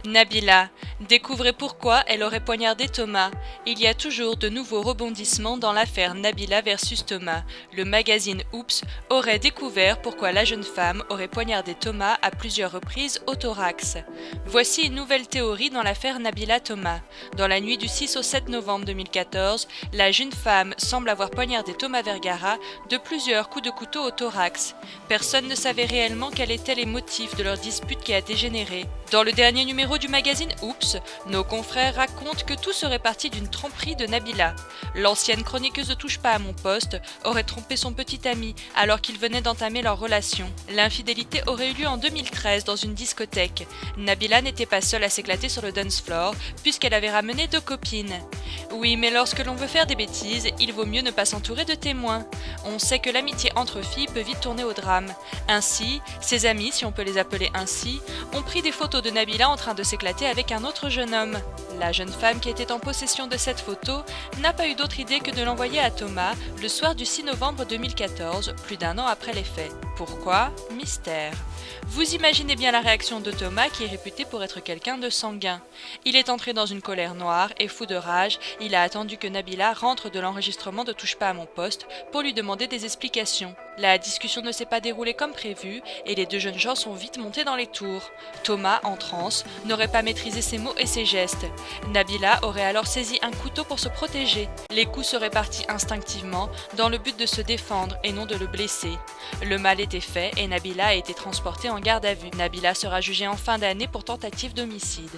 Nabila. Découvrez pourquoi elle aurait poignardé Thomas. Il y a toujours de nouveaux rebondissements dans l'affaire Nabila versus Thomas. Le magazine Oops aurait découvert pourquoi la jeune femme aurait poignardé Thomas à plusieurs reprises au thorax. Voici une nouvelle théorie dans l'affaire Nabila Thomas. Dans la nuit du 6 au 7 novembre 2014, la jeune femme semble avoir poignardé Thomas Vergara de plusieurs coups de couteau au thorax. Personne ne savait réellement quels étaient les motifs de leur dispute qui a dégénéré. Dans le dernier numéro du magazine Oops, nos confrères racontent que tout serait parti d'une tromperie de Nabila. L'ancienne chroniqueuse de Touche pas à mon poste aurait trompé son petit ami alors qu'ils venaient d'entamer leur relation. L'infidélité aurait eu lieu en 2013 dans une discothèque. Nabila n'était pas seule à s'éclater sur le dance floor puisqu'elle avait ramené 2 copines. Oui, mais lorsque l'on veut faire des bêtises, il vaut mieux ne pas s'entourer de témoins. On sait que l'amitié entre filles peut vite tourner au drame. Ainsi, ses amis, si on peut les appeler ainsi, ont pris des photos de Nabila en train de s'éclater avec un autre jeune homme. La jeune femme qui était en possession de cette photo n'a pas eu d'autre idée que de l'envoyer à Thomas le soir du 6 novembre 2014, plus d'1 an après les faits. Pourquoi ? Mystère. Vous imaginez bien la réaction de Thomas qui est réputé pour être quelqu'un de sanguin. Il est entré dans une colère noire et fou de rage, il a attendu que Nabila rentre de l'enregistrement de Touche pas à mon poste pour lui demander des explications. La discussion ne s'est pas déroulée comme prévu et les 2 jeunes gens sont vite montés dans les tours. Thomas, en transe, n'aurait pas maîtrisé ses mots et ses gestes. Nabila aurait alors saisi un couteau pour se protéger. Les coups seraient partis instinctivement dans le but de se défendre et non de le blesser. Le mal était fait et Nabila a été transportée en garde à vue. Nabila sera jugée en fin d'année pour tentative d'homicide.